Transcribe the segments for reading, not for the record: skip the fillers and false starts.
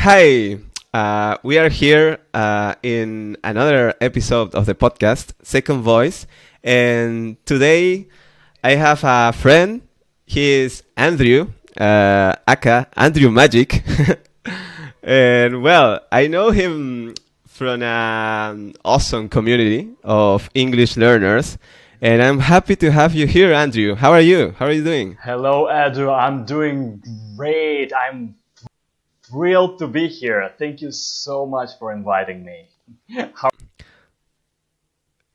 Hi, we are here in another episode of the podcast, Second Voice. And today I have a friend. He is Andrew, aka Andrew Magic. And well, I know him from an awesome community of English learners. And I'm happy to have you here, Andrew. How are you? How are you doing? Hello, Andrew. I'm doing great. I'm thrilled to be here. Thank you so much for inviting me. How-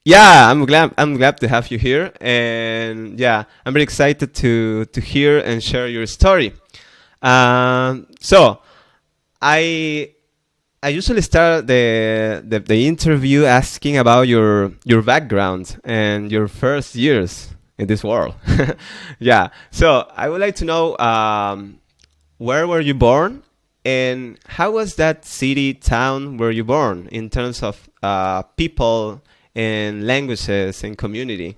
Yeah, I'm glad to have you here, and yeah, I'm very excited to hear and share your story. So I I usually start the interview asking about your background and your first years in this world. Yeah, so I would like to know where were you born, and how was that city town where you born in terms of people and languages and community?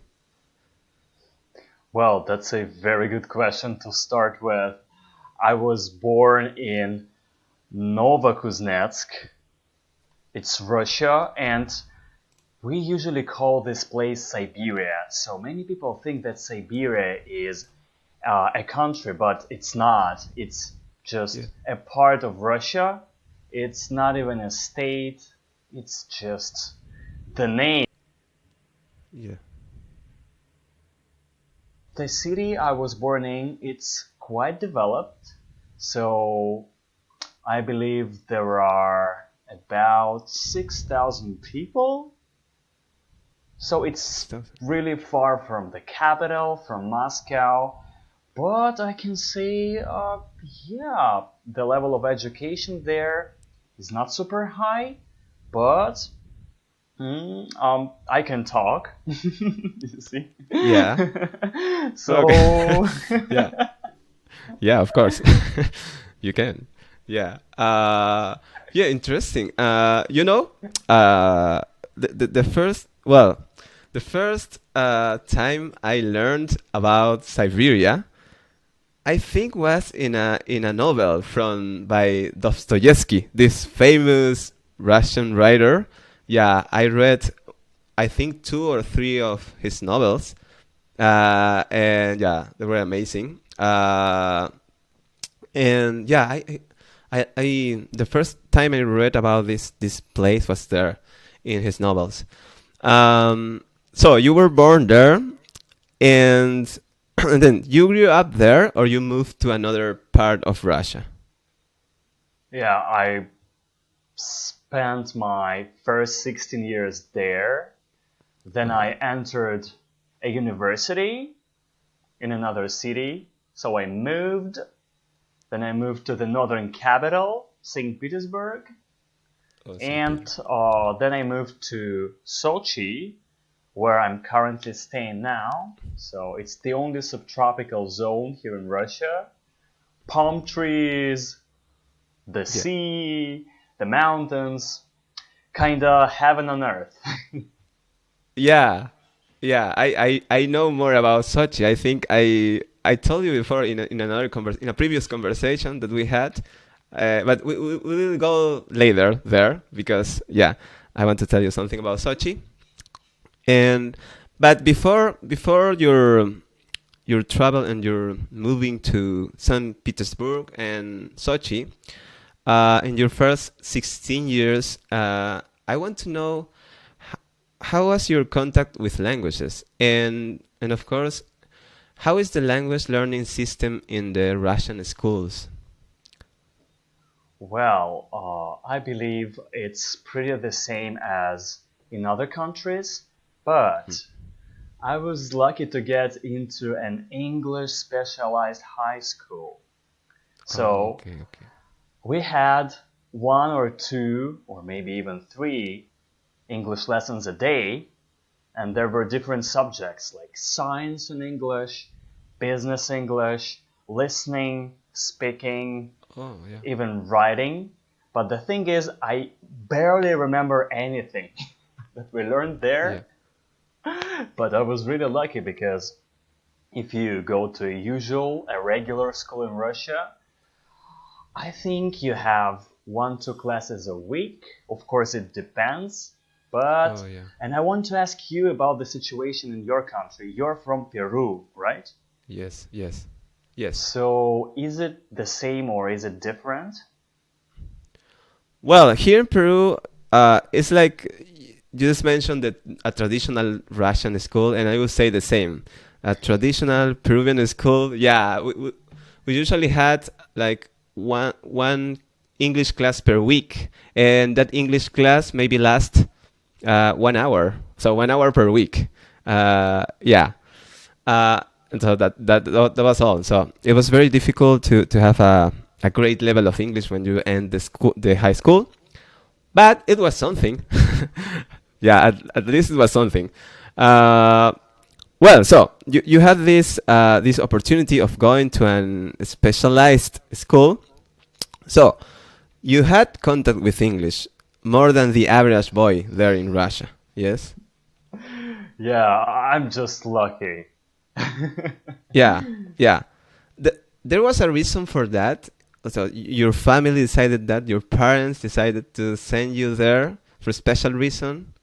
well, that's a very good question to start with. I was born in Novokuznetsk. It's Russia, and we usually call this place Siberia. So many people think that Siberia is a country, but it's not. It's Yeah. just a part of Russia. It's not even a state. It's just the name. Yeah. The city I was born in, it's quite developed. So I believe there are about 6,000 people. So it's Stuff. really far from the capital, from Moscow. But I can say, yeah, the level of education there is not super high, but I can talk. You see? Yeah. Okay. So, Yeah. Yeah, of course. You can. Yeah. Yeah, interesting. The first, the first time I learned about Siberia, I think was in a novel from by Dostoevsky, this famous Russian writer. Yeah, I read I think two or three of his novels, and yeah, they were amazing. And yeah, the first time I read about this place was there in his novels. So you were born there, and and then you grew up there, or you moved to another part of Russia. yeah, I spent my first 16 years there. Then Uh-huh. I entered a university in another city. So I moved. Then I moved to the northern capital, St. Petersburg. Oh, St. And Peter. then I moved to Sochi, where I'm currently staying now. So it's the only subtropical zone here in Russia. Palm trees, the Yeah. sea, the mountains, kinda heaven on earth. Yeah, yeah. I know more about Sochi. I think I told you before in another in a previous conversation that we had, but we will go later there because yeah, I want to tell you something about Sochi. And but before your travel and your moving to St. Petersburg and Sochi, in your first 16 years, I want to know how was your contact with languages, and of course, how is the language learning system in the Russian schools? Well, I believe it's pretty the same as in other countries, Hmm. but I was lucky to get into an English specialized high school. Oh, So okay, okay. we had one or two, or maybe even three English lessons a day, and there were different subjects like science in English, business English, listening, speaking, Oh, yeah. even writing. But the thing is, I barely remember anything that we learned Yeah. there. But I was really lucky because if you go to a regular school in Russia, I think you have one, two classes a week. Of course, it depends. But, Oh yeah. and I want to ask you about the situation in your country. You're from Peru, right? Yes. Yes. Yes. So, is it the same or is it different? Well, here in Peru, it's like you just mentioned that a traditional Russian school, and I would say the same. A traditional Peruvian school, yeah, we usually had like one English class per week, and that English class maybe last 1 hour, so 1 hour per week. Yeah, uh, and so that was all. So it was very difficult to have a great level of English when you end the high school, but it was something. Yeah, at least it was something. Uh, well, so you had this opportunity of going to an specialized school. So you had contact with English more than the average boy there in Russia. Yes. Yeah, I'm just lucky. Yeah, yeah. There was a reason for that. So your family decided that, your parents decided to send you there for a special reason.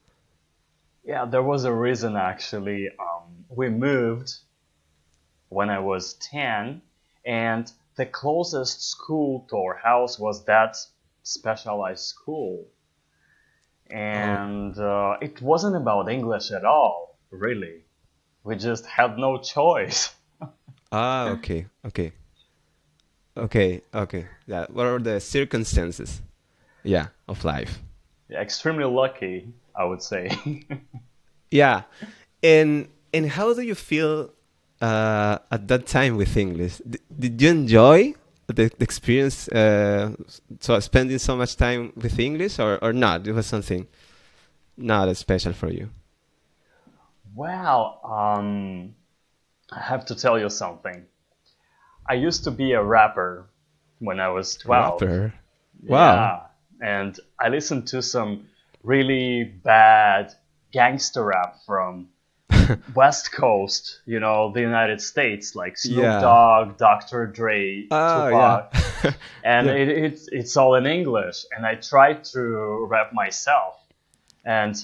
Yeah, there was a reason actually. We moved when I was 10, and the closest school to our house was that specialized school. Oh, And it wasn't about English at all, really. We just had no choice. okay, okay, okay. Yeah, what are the circumstances? Yeah, of life. Yeah, extremely lucky, I would say. Yeah, and how do you feel at that time with English? Did you enjoy the experience? So spending so much time with English, or not? It was something not as special for you. Well, I have to tell you something. I used to be a rapper when I was 12. Rapper. Wow. Yeah, and I listened to some really bad gangster rap from West Coast, the United States, like Snoop Yeah. Dogg, Dr. Dre, Oh yeah. Tupac, and Yeah. it's all in English. And I tried to rap myself, and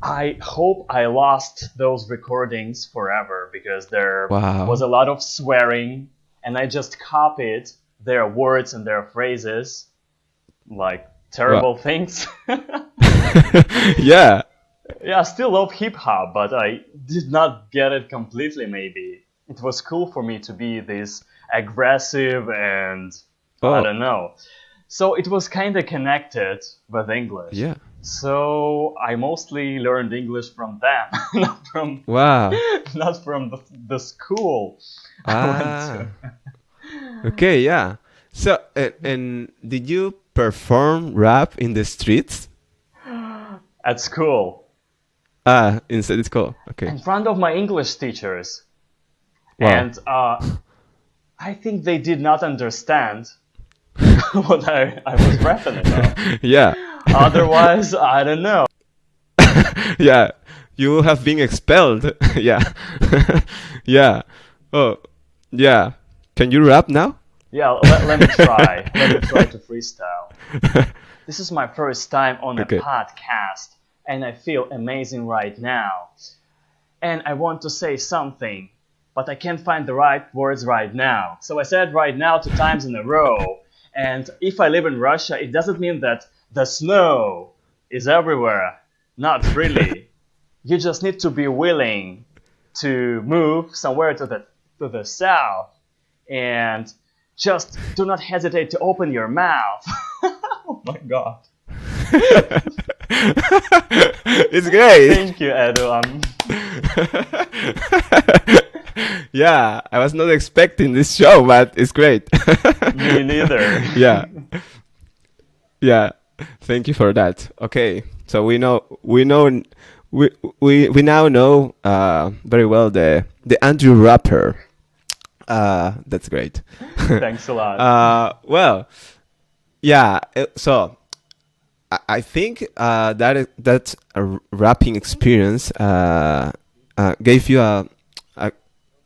I hope I lost those recordings forever because there was Wow. a lot of swearing, and I just copied their words and their phrases, like Wow. terrible things. Yeah. Yeah, I still love hip hop, but I did not get it completely, maybe. It was cool for me to be this aggressive and I Oh don't know. So it was kind of connected with English. yeah. So I mostly learned English from them, not from Wow. not from the school I went to. Ah. Okay. Yeah. So and did you perform rap in the streets? At school, Instead it's called. Okay. in front of my English teachers. Wow. And I think they did not understand what I was rapping about. Yeah. Otherwise, I don't know. Yeah. You have been expelled. Yeah. Yeah. Oh. Yeah. Can you rap now? Yeah, let me try. Let me try to freestyle. This is my first time on a Okay. podcast, and I feel amazing right now. And I want to say something, but I can't find the right words right now. So I said right now 2 times in a row. And if I live in Russia, it doesn't mean that the snow is everywhere. Not really. You just need to be willing to move somewhere to the south and just do not hesitate to open your mouth. Oh my god. It's great. Thank you, Edu. Yeah, I was not expecting this show, but it's great. Me neither. Yeah, yeah. Thank you for that. Okay, so we now know very well the Andrew rapper. That's great. Thanks a lot. Well, yeah. So I think that rapping experience gave you a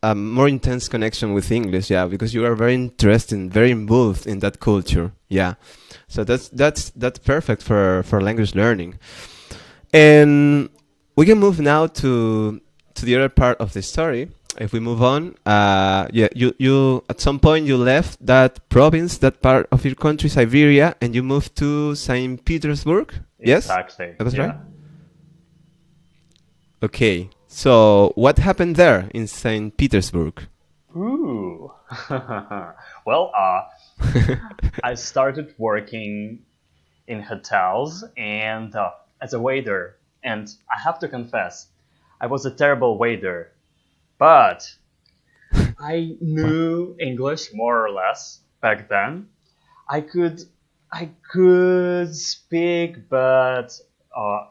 a more intense connection with English, yeah, because you are very interested, very involved in that culture, yeah. So that's perfect for language learning. And we can move now to the other part of the story. If we move on, yeah, you at some point you left that province, that part of your country, Siberia, and you moved to St. Petersburg. Yes, Exactly. that was right. Yeah. Okay, so what happened there in St. Petersburg? Ooh. Well, I started working in hotels and as a waiter. And I have to confess, I was a terrible waiter. But I What? knew English more or less back then. I could I could speak, but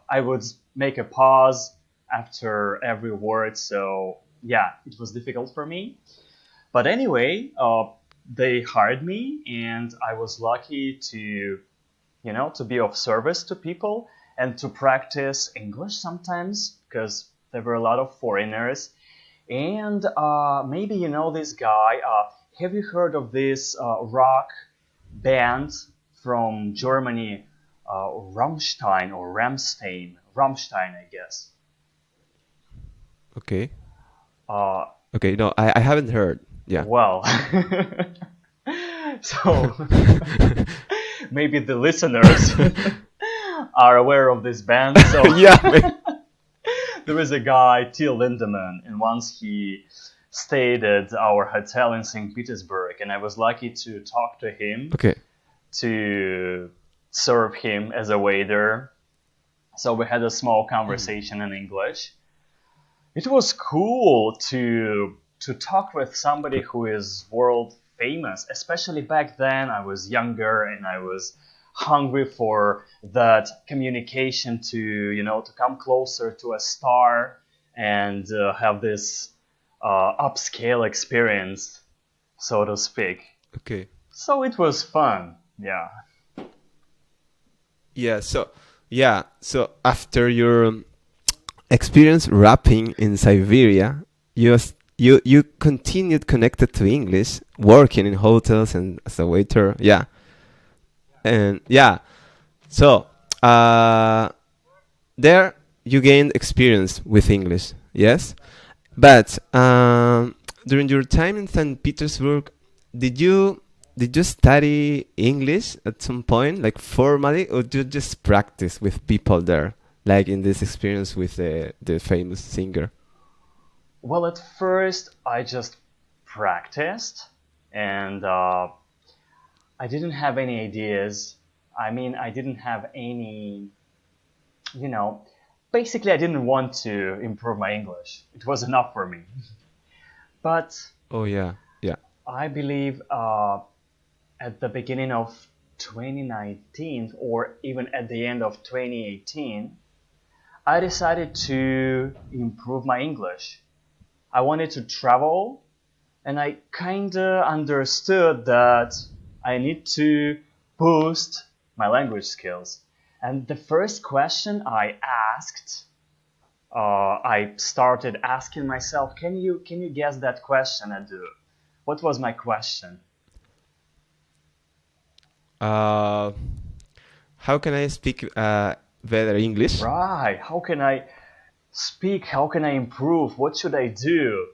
I would make a pause after every word. So yeah, it was difficult for me. But anyway, they hired me, and I was lucky to to be of service to people and to practice English sometimes because there were a lot of foreigners. And maybe you know this guy. Have you heard of this rock band from Germany, Rammstein or Ramstein? Rammstein, I guess. Okay. Uh, Okay. No, I haven't heard. Yeah. well, so maybe the listeners are aware of this band. So Yeah. Maybe. there is a guy, Till Lindemann, and once he stayed at our hotel in St. Petersburg, and I was lucky to talk to him, Okay. to serve him as a waiter. So we had a small conversation in English. It was cool to talk with somebody who is world famous, especially back then. I was younger and I was hungry for that communication to to come closer to a star and have this upscale experience, so to speak. Okay. So it was fun. Yeah. Yeah. So after your experience rapping in Siberia, you continued connected to English, working in hotels and as a waiter. Yeah. And yeah. So uh, there you gained experience with English. Yes. But during your time in St. Petersburg, did you did you study English at some point, like formally, or did you just practice with people there, like in this experience with the famous singer? Well, at first I just practiced, and I didn't have any ideas. I mean, I didn't have any, you know, basically, I didn't want to improve my English. It was enough for me. But Oh yeah, yeah. I believe at the beginning of 2019 or even at the end of 2018, I decided to improve my English. I wanted to travel, and I kinda understood that I need to boost my language skills. And the first question I asked, I started asking myself, can you guess that question, Adu? What was my question? Uh, how can I speak better English? Right. How can I speak? How can I improve? What should I do?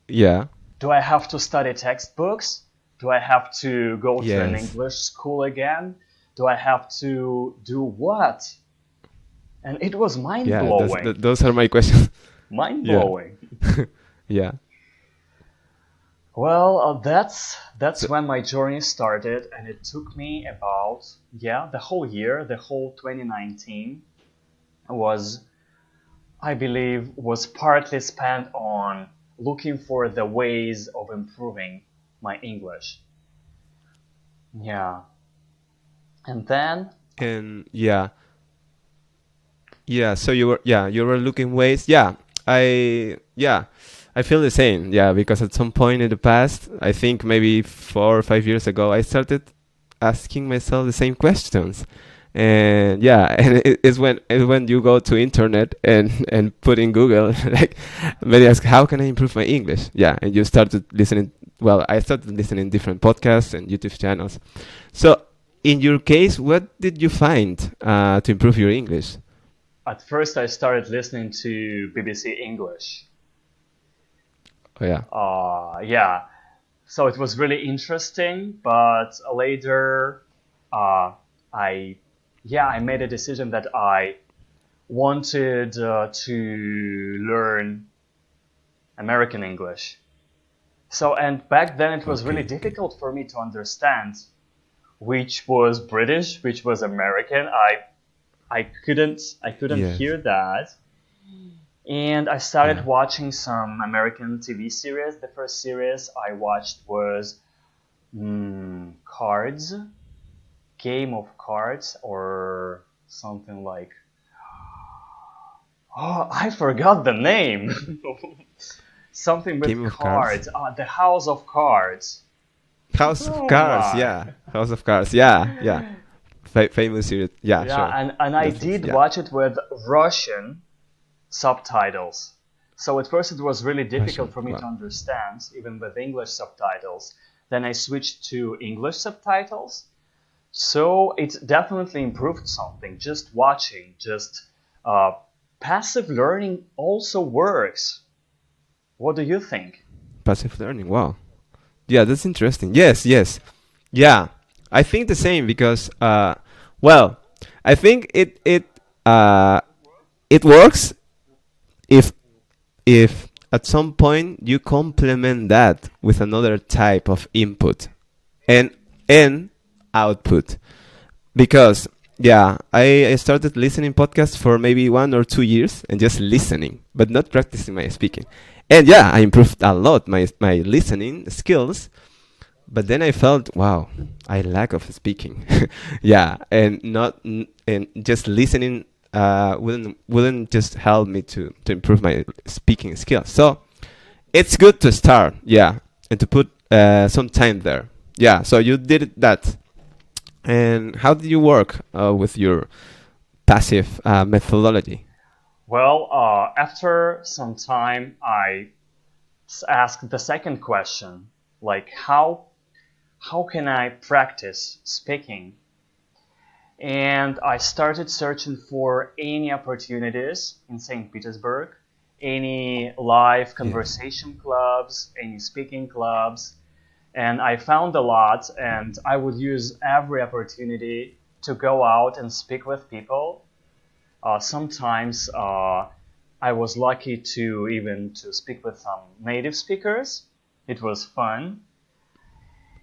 Yeah. Do I have to study textbooks? Do I have to go to an Yes. English school again? Do I have to do what? And it was mind Yeah. blowing. Those are my questions. Mind Yeah. blowing. Yeah. Well, that's So, when my journey started, and it took me about the whole year, the whole 2019 was, I believe, was partly spent on looking for the ways of improving my English. Yeah, and then and yeah, so you were looking ways. Yeah, I feel the same. Yeah, because at some point in the past, I think maybe 4 or 5 years ago, I started asking myself the same questions, And yeah, and it's when you go to internet and put in Google like, maybe ask how can I improve my English? Yeah, and you started listening. Well, I started listening different podcasts and YouTube channels. So, in your case, what did you find to improve your English? At first, I started listening to BBC English. Oh yeah, Yeah, so it was really interesting. But later, uh, I yeah, I made a decision that I wanted to learn American English. So, and back then it was really okay, okay, difficult for me to understand which was British, which was American. I couldn't yes, hear that. And I yeah, started watching some American TV series. The first series I watched was Cards, Game of Cards, or something like. Oh, I forgot the name. Something with Game of Cards, cards. The House of Cards. House of Oh Cards, my. yeah, House of Cards, yeah, yeah, famous series, yeah, Yeah, sure, and I that's did yeah, watch it with Russian subtitles. So at first it was really difficult Russian, for me to wow, understand, even with English subtitles. Then I switched to English subtitles. So it definitely improved something. Just watching, just uh, passive learning also works. What do you think? passive learning, wow. Yeah, that's interesting. Yes, yes. Yeah. I think the same because well, I think uh it works if at some point you complement that with another type of input and and output. Because yeah, I started listening podcasts for maybe 1 or 2 years and just listening, but not practicing my speaking. And yeah, I improved a lot my listening skills, but then I felt, wow, I lack of speaking. Yeah, and not and just listening wouldn't just help me to improve my speaking skills. So it's good to start, yeah, and to put some time there. Yeah, so you did that. And how did you work with your passive methodology? Well, after some time, I asked the second question, like how can I practice speaking? And I started searching for any opportunities in St. Petersburg, any live Yes. conversation clubs, any speaking clubs, and I found a lot. And I would use every opportunity to go out and speak with people. Sometimes I was lucky to even to speak with some native speakers. It was fun,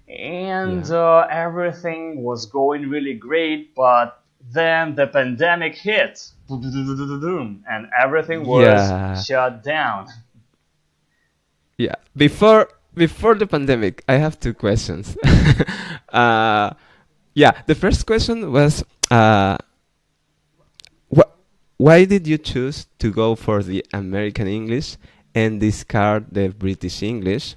and Yeah. everything was going really great. But then the pandemic hit, and everything was Yeah. shut down. Yeah. Before the pandemic, I have two questions. uh, yeah. The first question was, uh, wh- why did you choose to go for the American English and discard the British English?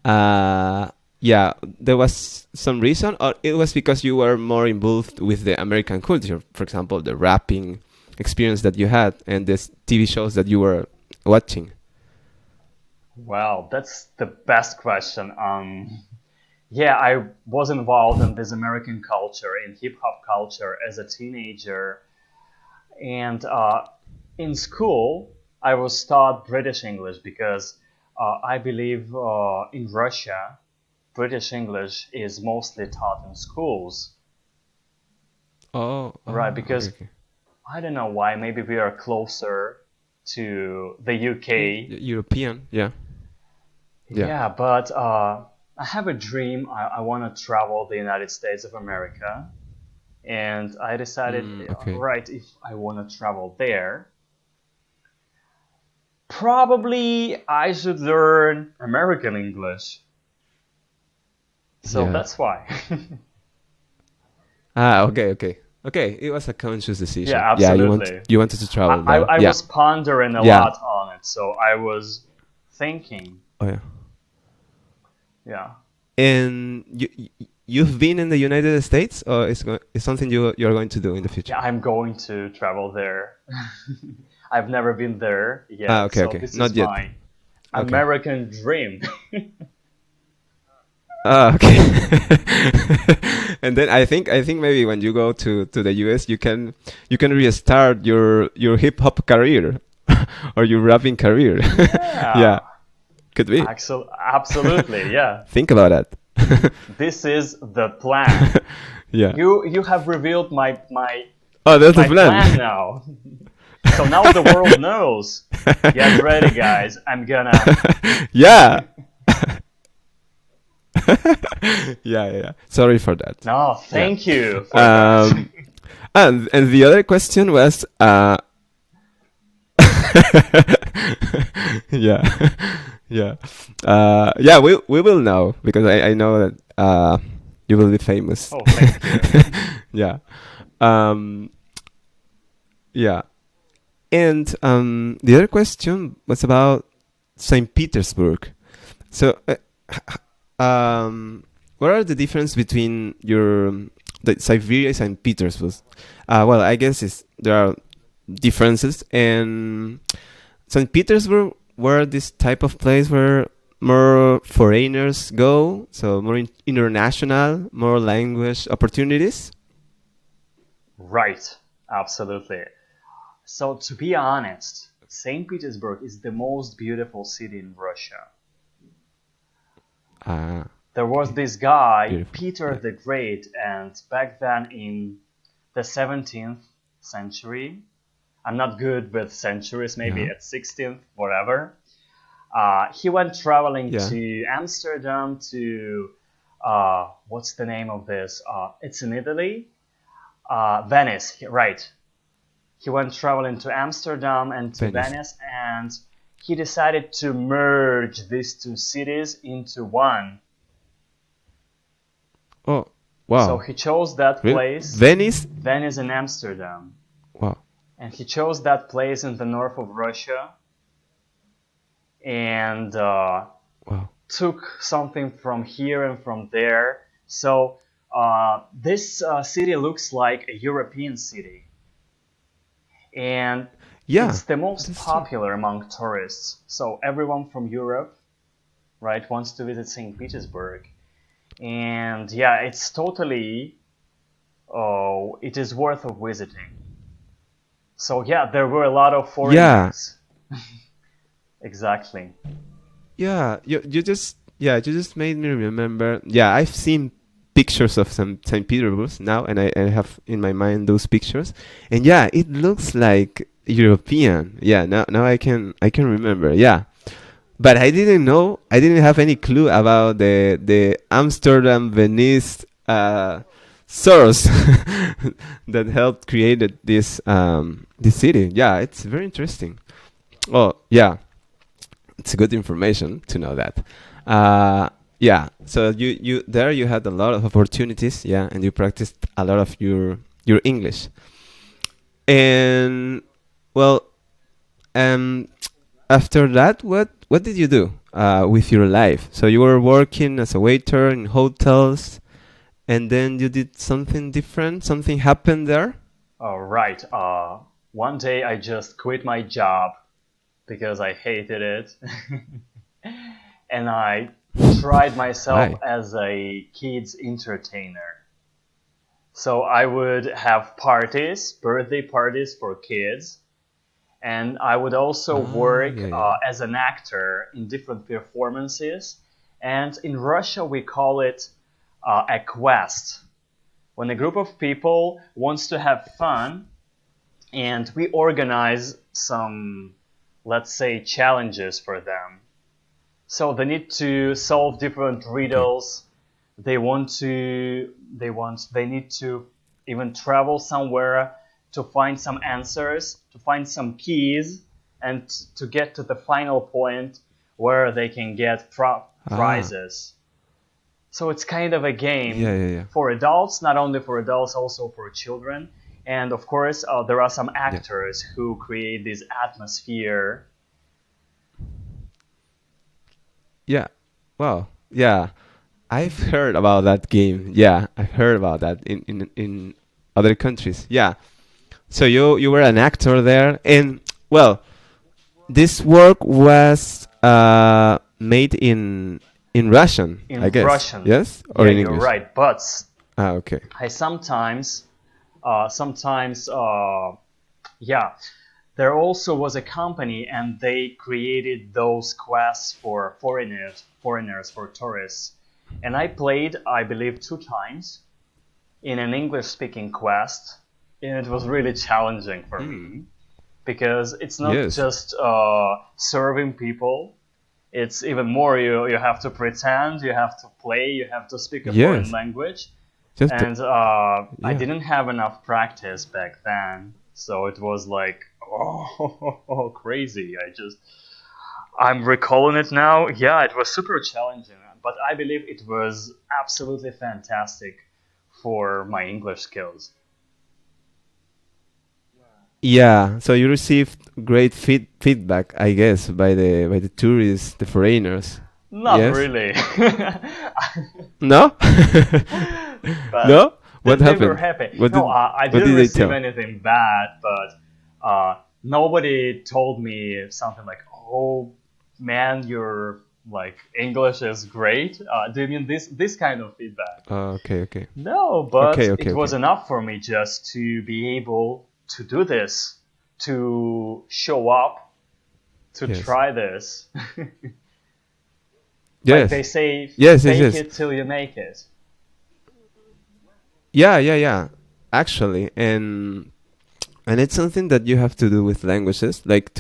Uh, yeah, there was some reason, or it was because you were more involved with the American culture, for example, the rapping experience that you had and the TV shows that you were watching. Well, that's the best question. Yeah, I was involved in this American culture, in hip hop culture as a teenager. And in school, I was taught British English because I believe in Russia, British English is mostly taught in schools, Oh, right? oh, okay, Because okay. I don't know why, maybe we are closer to the UK. European, yeah, yeah. Yeah, but I have a dream. I want to travel the United States of America. And I decided, Okay. right, if I want to travel there, probably I should learn American English. So Yeah. that's why. Ah, okay, okay, okay. It was a conscious decision. Yeah, Yeah, absolutely. you wanted to I, travel I, there. I Yeah, was pondering a yeah. lot on it. So I was thinking, Oh yeah. yeah. And you've been in the United States, or is something you're going to do in the future? Yeah, I'm going to travel there. I've never been there Ah, yet, okay, so okay, this is not yet. my Okay. American dream. Ah, okay. And then I think maybe when you go to the US, you can restart your hip hop career or your rapping career. Yeah, Yeah, could be. absolutely. Yeah, Think about that. this is the plan. Yeah. You have revealed Oh, that's the my plan plan. now. So now the world knows. Get ready, guys. I'm gonna. Yeah. Yeah, yeah, yeah. Sorry for that. No, Yeah. thank you for that. Um, and the other question was, yeah, yeah, yeah. We will know because I know that you will be famous. Oh, thank you. Yeah, um, yeah. And the other question was about St. Petersburg. So, what are the difference between the Siberia and St. Petersburg? Well, I guess there are differences, and St. Petersburg were this type of place where more foreigners go, so more international, more language opportunities. Right, absolutely. So, to be honest, St. Petersburg is the most beautiful city in Russia. Ah, There was okay, this guy, beautiful. Peter Yeah. the Great, and back then in the 17th century, I'm not good with centuries, maybe Yeah. at 16th, whatever. He went traveling Yeah. to Amsterdam to, what's the name of this? It's in Italy. Venice, right. He went traveling to Amsterdam and to Venice. Venice, and he decided to merge these two cities into one. Oh, So wow. he chose that Really? place, Venice? Venice and Amsterdam. Wow. And he chose that place in the north of Russia and Wow. took something from here and from there. So this city looks like a European city. And Yeah, it's the most that's true. popular among tourists. So everyone from Europe, right, wants to visit St. Petersburg. And yeah, it's totally, oh, it is worth of visiting. So yeah, there were a lot of Yeah, foreigners. Exactly. yeah. You just made me remember. Yeah, I've seen pictures of some St. Petersburg now, and I have in my mind those pictures, and yeah, it looks like European. Yeah, now I can remember. Yeah, but I didn't know. I didn't have any clue about the Amsterdam Venice source that helped created this city. Yeah, it's very interesting. Oh, yeah, it's good information to know that. Yeah, so you had a lot of opportunities, yeah, and you practiced a lot of your English. And well, um, after that, what did you do with your life? So you were working as a waiter in hotels, and then you did something different. Something happened there. All right. One day I just quit my job because I hated it. And I tried myself Why? as a kids entertainer. So I would have parties, birthday parties for kids, and I would also Ah, work yeah, yeah. as an actor in different performances. And in Russia, we call it a quest. When a group of people wants to have fun, and we organize some, let's say, challenges for them. So they need to solve different Okay. riddles. They need to even travel somewhere to find some answers, to find some keys, and to get to the final point where they can get Ah, prizes. So it's kind of a yeah, game yeah, yeah, for adults, not only for adults, also for children. And of course, there are some yeah, actors who create this atmosphere. yeah. Wow. Yeah. I've heard about that game. Yeah, I've heard about that in other countries. Yeah. So you were an actor there, and well, this work was made in Russian, I In guess. Russian. Yes, or Yeah, in you're English. right. But Ah, okay. I sometimes, yeah, there also was a company and they created those quests for foreigners, for tourists. And I played, I believe, 2 times in an English speaking quest. And it was really challenging for Hmm. me because it's not Yes. just serving people. It's even more, you have to pretend, you have to play, you have to speak a foreign Yes. language. Just And I yeah. didn't have enough practice back then. So it was like, oh, crazy. I'm recalling it now. Yeah, it was super challenging, but I believe it was absolutely fantastic for my English skills. Yeah. So you received great feedback, I guess, by the tourists, the foreigners. Not Yes. really. No. But No. What they were happened? happy. No, I What didn't did they receive tell? anything bad, but nobody told me something like, "Oh, man, your like English is great." Do you mean this kind of feedback? Okay. Okay. No, Okay. but Okay. it was Okay. enough for me just to be able to do this, to show up, to Yes. try this. Like they Yes. say, Yes. Yes. fake Yes. it till you make it. Yeah. Yeah. Yeah. Actually, and it's something that you have to do with languages, like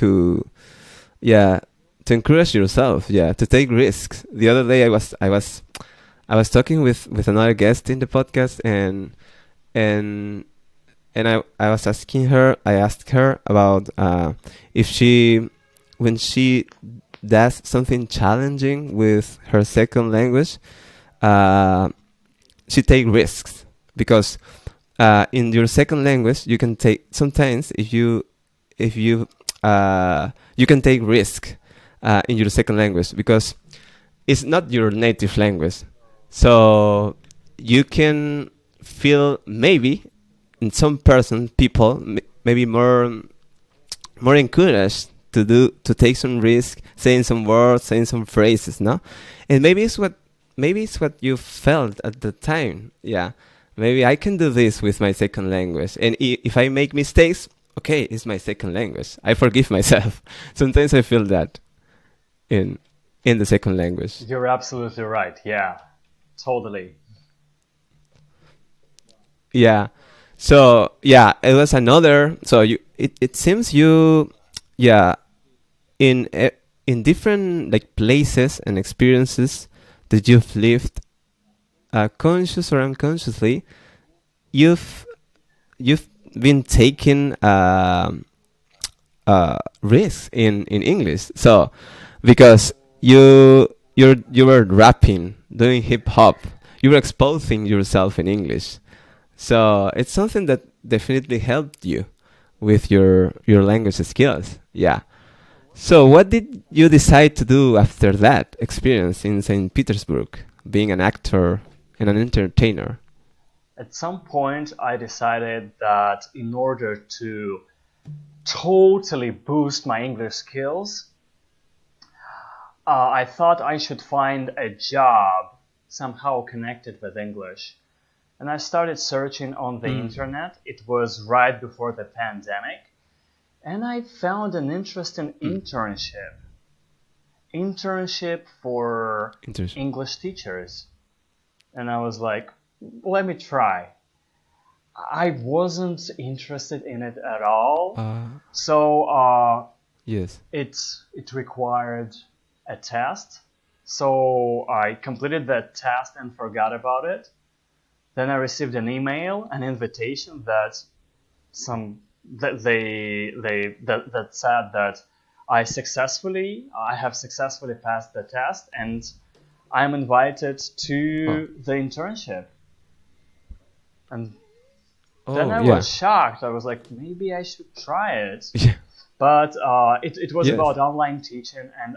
yeah, to encourage yourself. Yeah, to take risks. The other day, I was talking with another guest in the podcast, and I was asking her. I asked her about if she, when she does something challenging with her second language, uh, she take risks because in your second language you can take sometimes if you you can take risk in your second language because it's not your native language, so you can feel maybe in some person people maybe more encouraged to take some risk, saying some words, saying some phrases, no? And maybe it's what you felt at the time. Yeah, maybe I can do this with my second language, and if I make mistakes, okay, it's my second language. I forgive myself. Sometimes I feel that in in the second language. You're absolutely right. Yeah, totally. Yeah. So yeah, it was another. So it seems you, yeah, in in different like places and experiences that you've lived, conscious or unconsciously, you've you've been taking risks in English. So because you were rapping, doing hip hop, you were exposing yourself in English. So it's something that definitely helped you with your language skills. Yeah. So what did you decide to do after that experience in St. Petersburg, being an actor and an entertainer? At some point, I decided that in order to totally boost my English skills, I thought I should find a job somehow connected with English. And I started searching on the Mm. internet. It was right before the pandemic. And I found an interesting Mm. internship for Interesting. English teachers. And I was like, let me try. I wasn't interested in it at all. Uh, So yes. it required a test. So I completed that test and forgot about it. Then I received an email, an invitation some that said that I have successfully passed the test and I'm invited Oh. to the internship. And then Oh I yeah. was shocked. I was like, maybe I should try it. Yeah. But it was Yes. about online teaching, and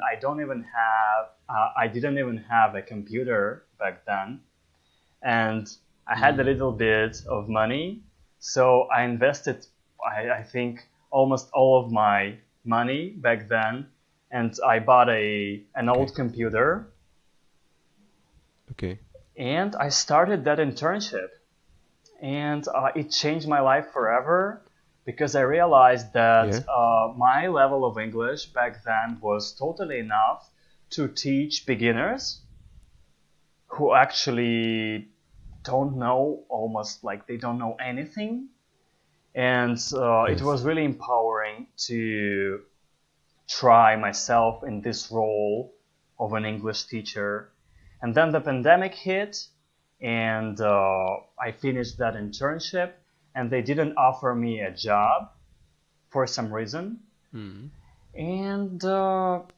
I didn't even have a computer back then, and I had a Mm. little bit of money, so I invested, I think, almost all of my money back then, and I bought an Okay. old computer, Okay. and I started that internship, and it changed my life forever because I realized that Yeah. my level of English back then was totally enough to teach beginners who actually don't know, almost like they don't know anything. And it Yes. was really empowering to try myself in this role of an English teacher. And then the pandemic hit, and I finished that internship, and they didn't offer me a job for some reason. Mm. And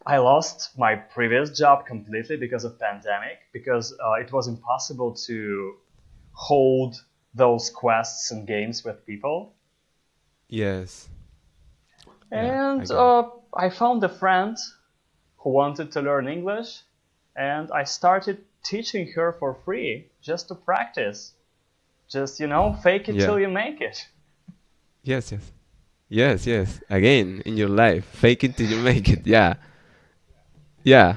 I lost my previous job completely because of pandemic, because it was impossible to hold those quests and games with people. Yes. Yeah, I And get it. I found a friend who wanted to learn English, and I started teaching her for free just to practice. Just, fake it Yeah. till you make it. Yes, yes. Yes, yes. Again, in your life, fake it till you make it. Yeah. Yeah.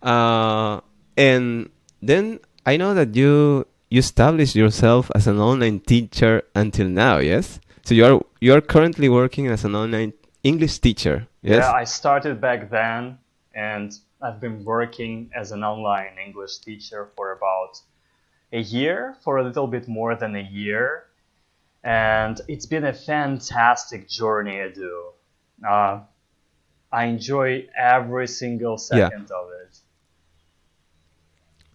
Uh, and then I know that you established yourself as an online teacher until now, yes? So you're currently working as an online English teacher, Yeah, yes? I started back then, and I've been working as an online English teacher for about a year, for a little bit more than a year. And it's been a fantastic journey I do. Uh, I enjoy every single Yeah. second of it.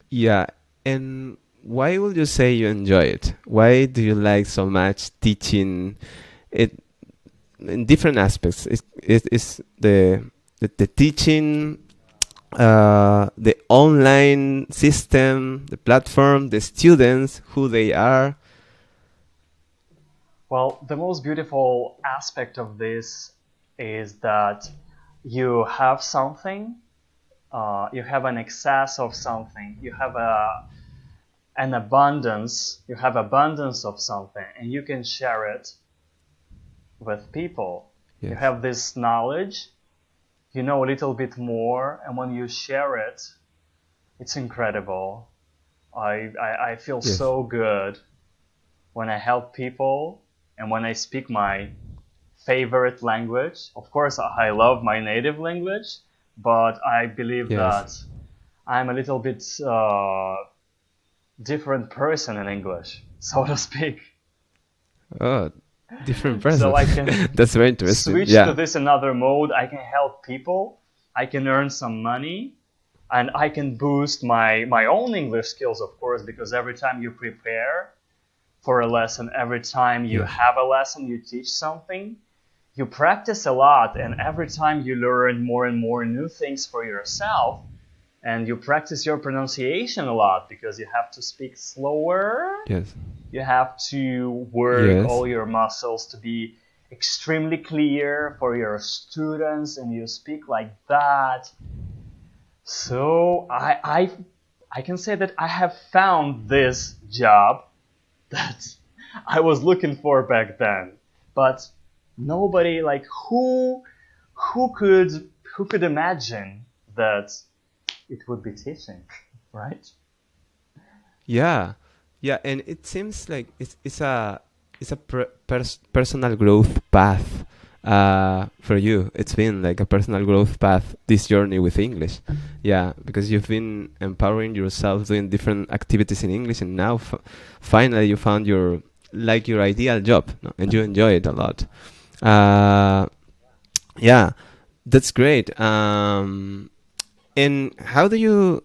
Yeah. And why would you say you enjoy it? Why do you like so much teaching it in different aspects? Is the teaching, the online system, the platform, the students, who they are? Well, the most beautiful aspect of this is that you have something, you have an excess of something, you have an abundance, you have abundance of something, and you can share it with people. You Yes. have this knowledge, you know a little bit more, and when you share it, it's incredible. I feel Yes. so good when I help people and when I speak my favorite language. Of course, I love my native language, but I believe Yes. that I'm a little bit different person in English, so to speak. Oh, different So person. I can That's very interesting. switch to Yeah. this another mode. I can help people. I can earn some money, and I can boost my own English skills, of course, because every time you prepare for a lesson, every time you Yes. have a lesson, you teach something, you practice a lot, and every time you learn more and more new things for yourself, and you practice your pronunciation a lot because you have to speak slower, Yes. you have to work Yes. all your muscles to be extremely clear for your students, and you speak like that. So I can say that I have found this job that I was looking for back then. But nobody, like, who could imagine that it would be teaching, right? Yeah, yeah, and it seems like it's a personal growth path for you. It's been like a personal growth path, this journey with English. Yeah, because you've been empowering yourself doing different activities in English, and now finally you found your ideal job, no? And you enjoy it a lot. Uh, yeah, that's great. And how do you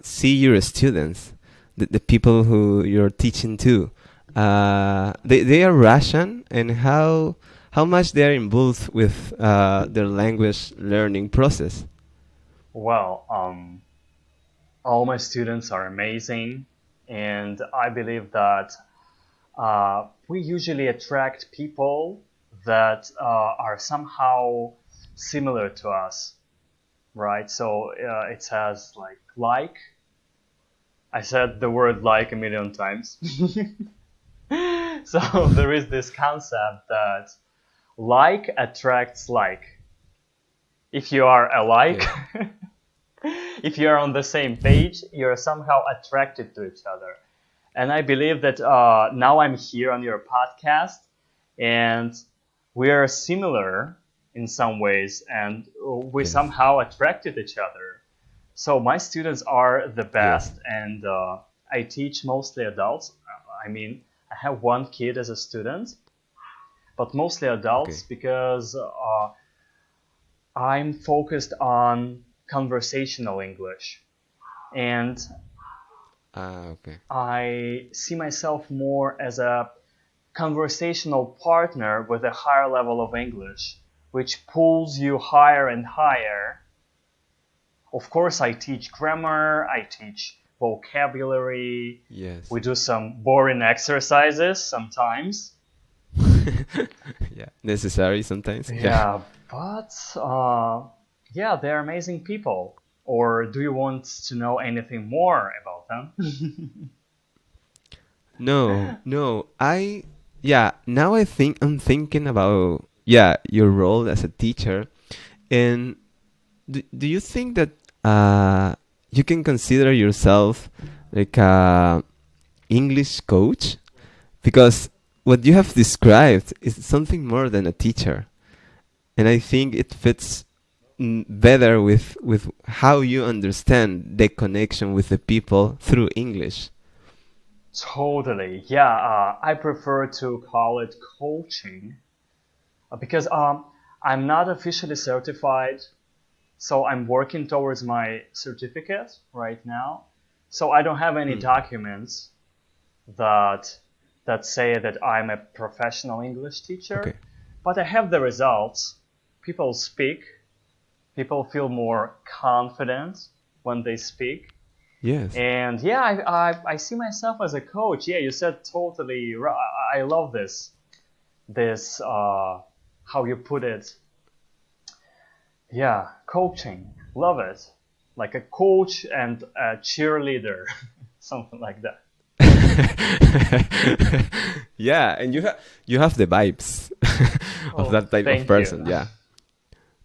see your students, the people who you're teaching to? They are Russian, and how much they are involved with their language learning process? Well, all my students are amazing, and I believe that we usually attract people that are somehow similar to us. right? So it has like. I said the word like a million times. So there is this concept that like attracts like. If you are alike, Yes. if you are on the same page, you're somehow attracted to each other. And I believe that now I'm here on your podcast, and we are similar in some ways, and we Yes. somehow attracted each other. So my students are the Yes. best, and I teach mostly adults. I mean, I have one kid as a student, but mostly adults Okay. because I'm focused on conversational English. And Ah, okay. I see myself more as a conversational partner with a higher level of English, which pulls you higher and higher. Of course, I teach grammar, I teach vocabulary, Yes. we do some boring exercises sometimes. Yeah. Necessary sometimes. Yeah. Yeah, but yeah, they're amazing people. Or do you want to know anything more about them? No, no. Yeah, now I'm thinking about, yeah, your role as a teacher. And do you think that you can consider yourself like a English coach? Because what you have described is something more than a teacher. And I think it fits better with how you understand the connection with the people through English. Totally. Yeah, I prefer to call it coaching because I'm not officially certified, so I'm working towards my certificate right now. So I don't have any Mm. documents that say that I'm a professional English teacher, Okay. but I have the results. People speak, people feel more confident when they speak. Yes. And yeah, I see myself as a coach. Yeah, you said totally right. I love this how you put it. Yeah, coaching. Love it. Like a coach and a cheerleader, something like that. Yeah, and you have the vibes of Oh, that type of thank you. person. Yeah,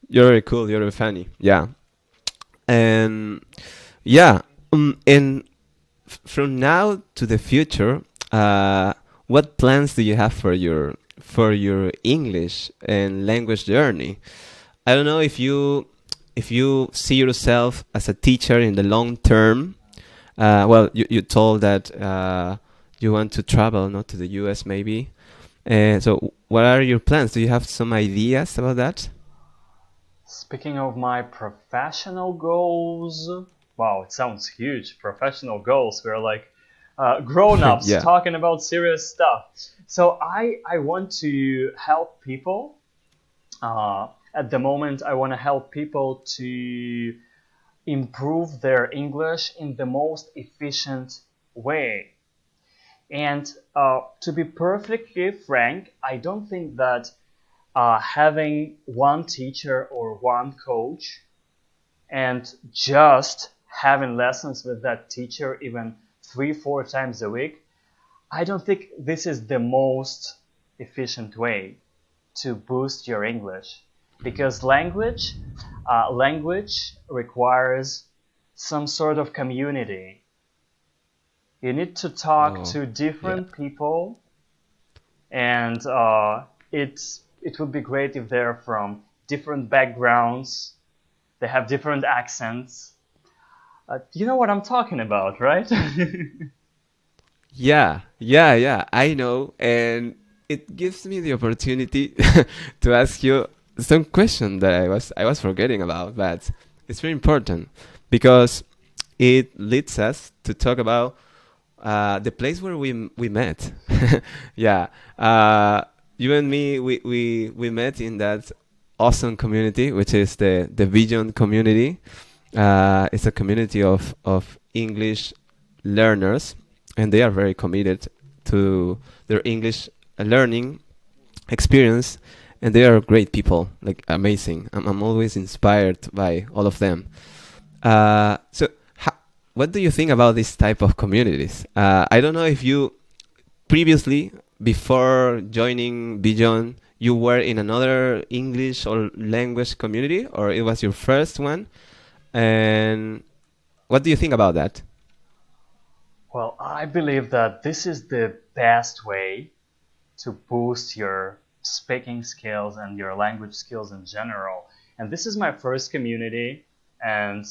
you're very cool. You're very funny. Yeah, and yeah, and from now to the future, what plans do you have for your English and language journey? I don't know if you see yourself as a teacher in the long term. Well, you told that you want to travel, not to the U.S. maybe. So, what are your plans? Do you have some ideas about that? Speaking of my professional goals, wow, it sounds huge. Professional goals. We're like grown-ups Yeah. talking about serious stuff. So I want to help people. At the moment, I want to help people to improve their English in the most efficient way. And to be perfectly frank, I don't think that having one teacher or one coach and just having lessons with that teacher even 3 4 times a week, I don't think this is the most efficient way to boost your English because language requires some sort of community. You need to talk Oh, to yeah. different people, and it would be great if they're from different backgrounds. They have different accents. You know what I'm talking about, right? Yeah, yeah, yeah. I know, and it gives me the opportunity to ask you some question that I was forgetting about, but it's very important because it leads us to talk about the place where we met. Yeah, you and me, we met in that awesome community, which is the Vidyon community. It's a community of English learners, and they are very committed to their English learning experience. and they are great people, like amazing. I'm always inspired by all of them. So, what do you think about this type of communities? I don't know if you previously, before joining Vidyon, you were in another English or language community, or it was your first one. And what do you think about that? Well, I believe that this is the best way to boost your speaking skills and your language skills in general. And this is my first community, and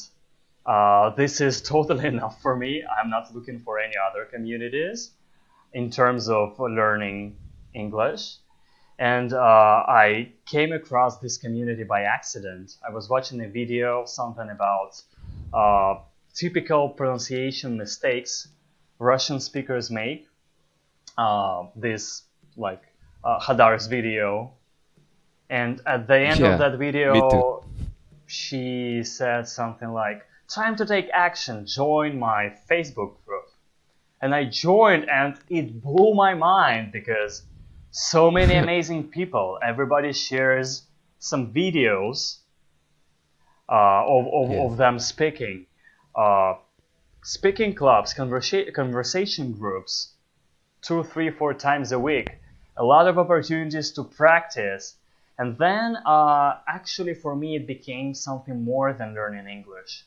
this is totally enough for me. I'm not looking for any other communities in terms of learning English. And I came across this community by accident. I was watching a video, something about uh, typical pronunciation mistakes Russian speakers make. This like Hadar's video, and at the end of Yeah, that me too. video, she said something like, "Time to take action. Join my Facebook group." And I joined, and it blew my mind because so many amazing people. Everybody shares some videos Yes. of them speaking. Uh, Speaking clubs, conversation groups, two, three, four times a week. A lot of opportunities to practice. And then, actually, for me, it became something more than learning English.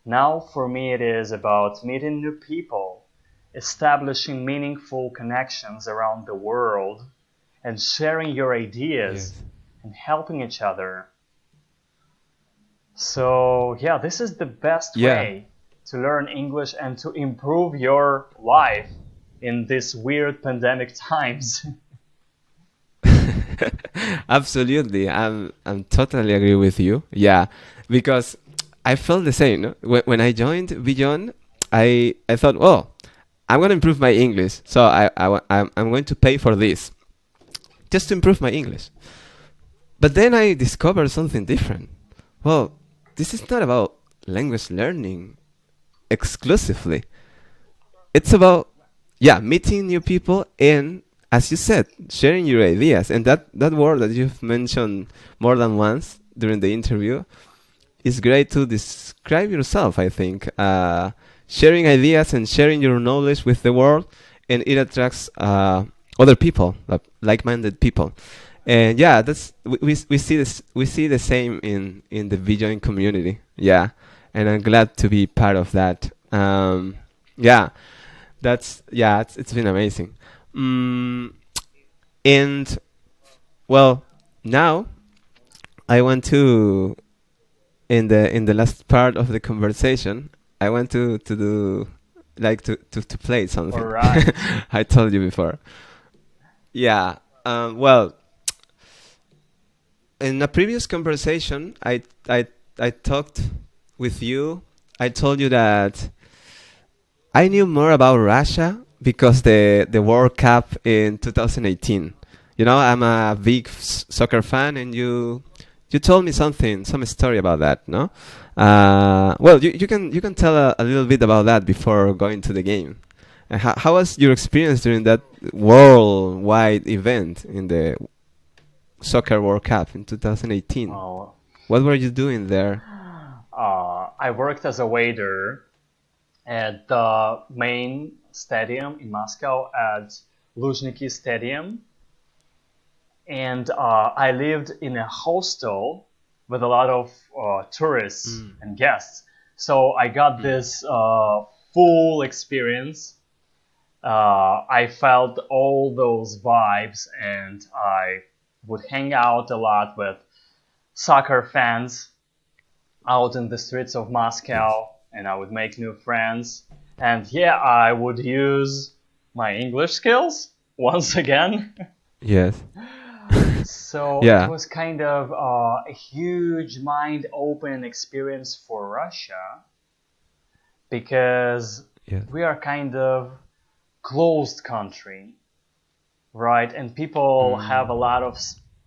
Now, for me, it is about meeting new people, establishing meaningful connections around the world, and sharing your ideas Yes. and helping each other. So, yeah, this is the best Yeah. way to learn English and to improve your life in these weird pandemic times. Absolutely. I'm totally agree with you. Yeah, because I felt the same. No? When I joined Beyond, I thought, oh, I'm gonna improve my English, so I'm going to pay for this just to improve my English. But then I discovered something different. Well, this is not about language learning exclusively. It's about, yeah, meeting new people and, as you said, sharing your ideas. And that word that you've mentioned more than once during the interview is great to describe yourself, I think. Sharing ideas and sharing your knowledge with the world, and it attracts other people, like-minded people. And yeah, we see this, we see the same in the Vision community. Yeah, and I'm glad to be part of that. Yeah, yeah, it's been amazing. Mm, and well, now I want to, in the last part of the conversation, I want to do, like, to play All something. right. I told you before. Yeah. Well, in a previous conversation, I talked with you. I told you that I knew more about Russia because the World Cup in 2018. You know, I'm a big soccer fan, and you told me some story about that. No, well, you can tell a little bit about that before going to the game. How was your experience during that worldwide event in the Soccer World Cup in 2018? Oh, What were you doing there? I worked as a waiter at the main stadium in Moscow at Luzhniki Stadium, and I lived in a hostel with a lot of tourists Mm. and guests. So I got Mm. this full experience. I felt all those vibes, and I would hang out a lot with soccer fans out in the streets of Yes. Moscow, and I would make new friends. And yeah, I would use my English skills once again. Yes. So it Yeah. was kind of a huge mind opening experience for Russia because Yes. we are kind of closed country, right? And people have Mm. a lot of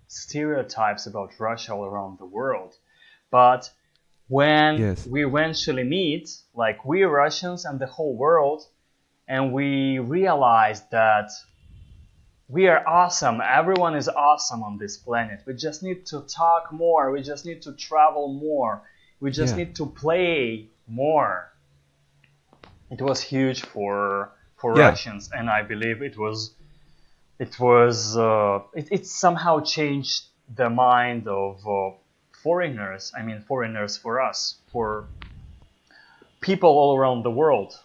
stereotypes about Russia all around the world. But when Yes. we eventually meet, like we Russians and the whole world, and we realize that we are awesome. Everyone is awesome on this planet. We just need to talk more. We just need to travel more. We just Yeah. need to play more. It was huge for Yeah. Russians, and I believe it somehow changed the mind of foreigners. I mean, foreigners for us, for people all around the world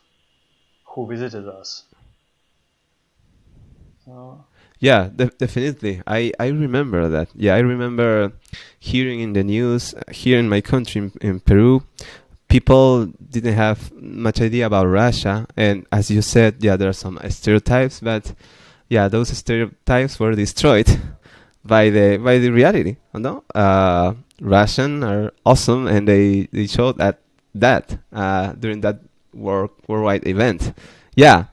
who visited us. So, Yeah, definitely. I remember that. Yeah, I remember hearing in the news here in my country, in Peru, people didn't have much idea about Russia. And as you said, yeah, there are some stereotypes, but yeah, those stereotypes were destroyed by the reality. No, Russian are awesome, and they showed that during that worldwide event. Yeah,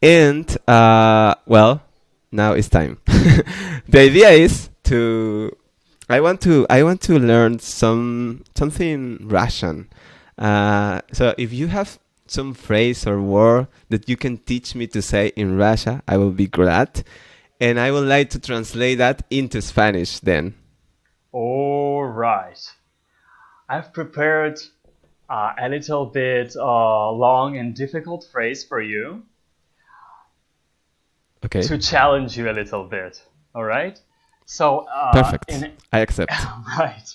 and well, now it's time. The idea is to I want to learn something Russian. So if you have some phrase or word that you can teach me to say in Russia, I will be glad. And I would like to translate that into Spanish then. all right. I've prepared a little bit long and difficult phrase for you Okay. to challenge you a little bit. All right. So Perfect. I accept. right.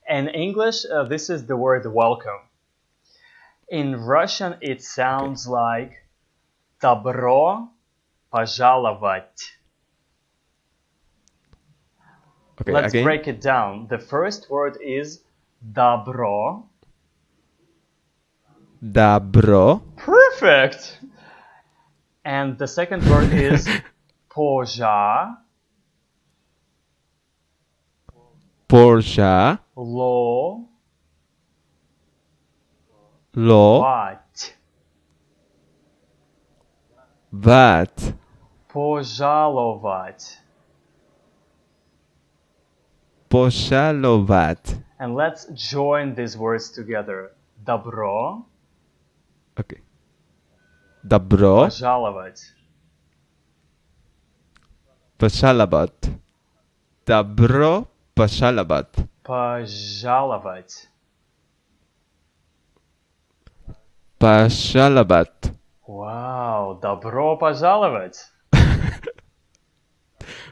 In English, this is the word welcome. In Russian, it Okay. sounds like добро пожаловать. Okay, Let's again. break it down. The first word is добро. Добро. Perfect. And the second word is пожаловать. Поржа. Ло. Ват. Пожаловать. Пожаловать. And let's join these words together. Добро Okay. Добро. пожаловать. Пожаловать. Добро пожаловать. Пожаловать. Пожаловать. Wow, добро пожаловать.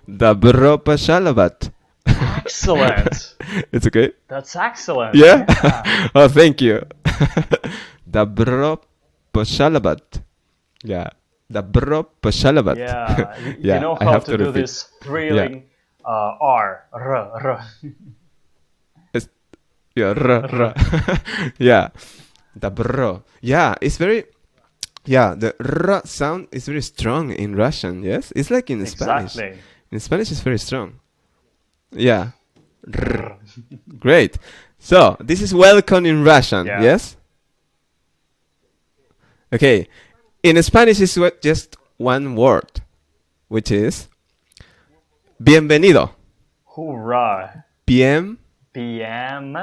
Добро пожаловать. Excellent. It's okay? That's excellent. Yeah? Yeah. Oh, thank you. Добро пожаловать. Yeah. Добро пожаловать. Yeah, Yeah, you know I how have to to do repeat. this thrilling R. It's, yeah, yeah. Добро. Yeah, it's very. Yeah, the r sound is very strong in Russian. Yes, it's like in Spanish. Exactly. In Spanish, it's very strong. Yeah. R. Great. So this is welcome in Russian. Yeah. Yes. Okay. In Spanish, it's just one word, which is bienvenido. Hoorah. Bien. PM.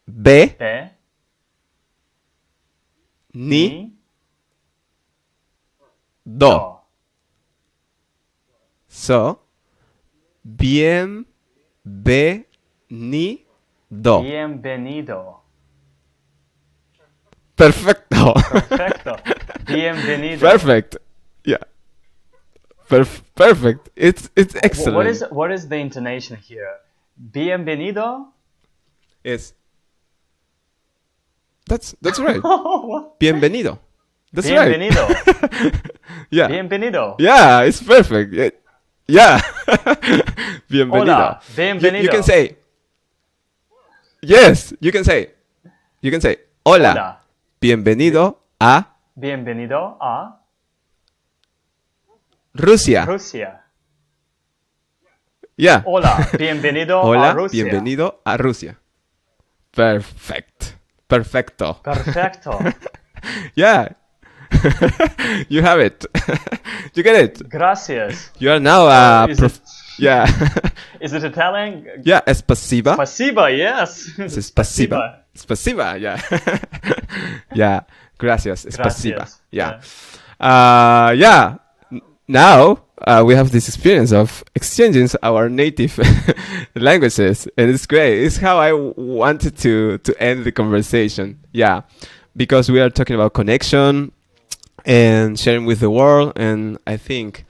Be. Be. Ni. Do. So, bienvenido. Bienvenido. Perfecto. Perfecto. Bienvenido. Perfect. Yeah. Perfect. It's excellent. What is the intonation here? Bienvenido? It's that's right. Bienvenido. That's Bienvenido. right. Yeah. Bienvenido. Yeah, it's perfect. Yeah. Bienvenido. Hola. Bienvenido. You can say. Yes, you can say. You can say hola. Hola. Bienvenido a Bienvenido a Rusia. Rusia. Yeah. Hola. Bienvenido Hola, a Rusia. bienvenido a Rusia. Perfect. Perfecto. Perfecto. Yeah. You have it. You get it. Gracias. You are now a Is it- yeah. Is it Italian? Yeah, spasiba. Spasiba, yes. Spasiba. Spasiba, yeah. Yeah. Gracias. Spasiba. Gracias. Yeah. Yeah. Yeah. Now we have this experience of exchanging our native languages, and it's great. It's how I wanted to end the conversation. Yeah, because we are talking about connection and sharing with the world, and I think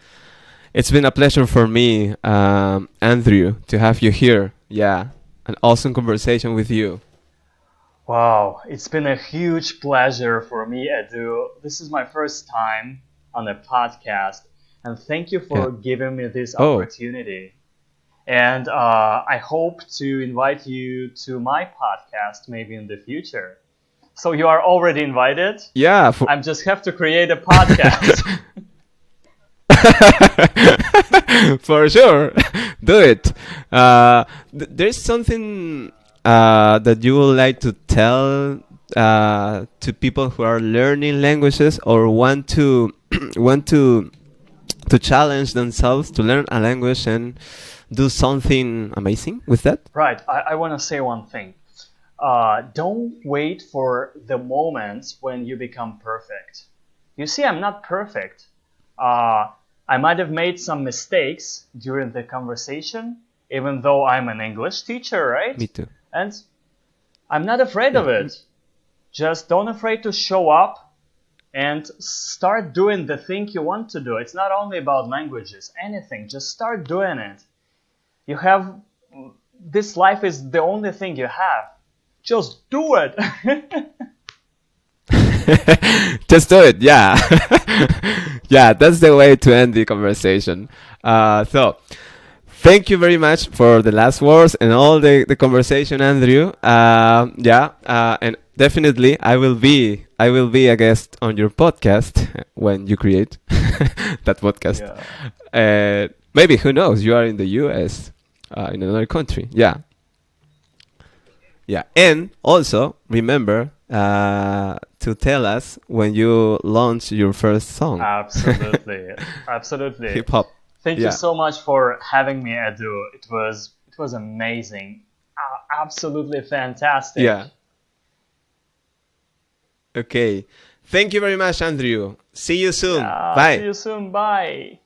it's been a pleasure for me, Andrew, to have you here. Yeah, an awesome conversation with you. Wow, it's been a huge pleasure for me, Edu. This is my first time on a podcast, and thank you Yeah. for giving me this Oh, opportunity. And I hope to invite you to my podcast maybe in the future. So you are already invited. yeah. I just have to create a podcast. For sure, do it. There's something that you would like to tell to people who are learning languages or want to want to challenge themselves to learn a language and do something amazing with that. Right, I want to say one thing. Don't wait for the moments when you become perfect. You see, I'm not perfect. Uh, I might have made some mistakes during the conversation, even though I'm an English teacher, right? Me too. And I'm not afraid Yeah. of it. Just don't afraid to show up and start doing the thing you want to do. It's not only about languages, anything. Just start doing it. You have this life is the only thing you have. Just do it. Just do it. Yeah. Yeah, that's the way to end the conversation. So, thank you very much for the last words and all the conversation, Andrew. Yeah, and definitely I will be a guest on your podcast when you create that podcast. Yeah. Maybe who knows? You are in the U.S. In another country. Yeah, yeah, and also remember to tell us when you launch your first song, Absolutely. Absolutely. hip hop. Thank you Yeah, so much for having me, Edu. It was amazing. Absolutely fantastic. yeah. Okay. Thank you very much, Andrew. See you soon. Yeah, see Bye. you soon. Bye.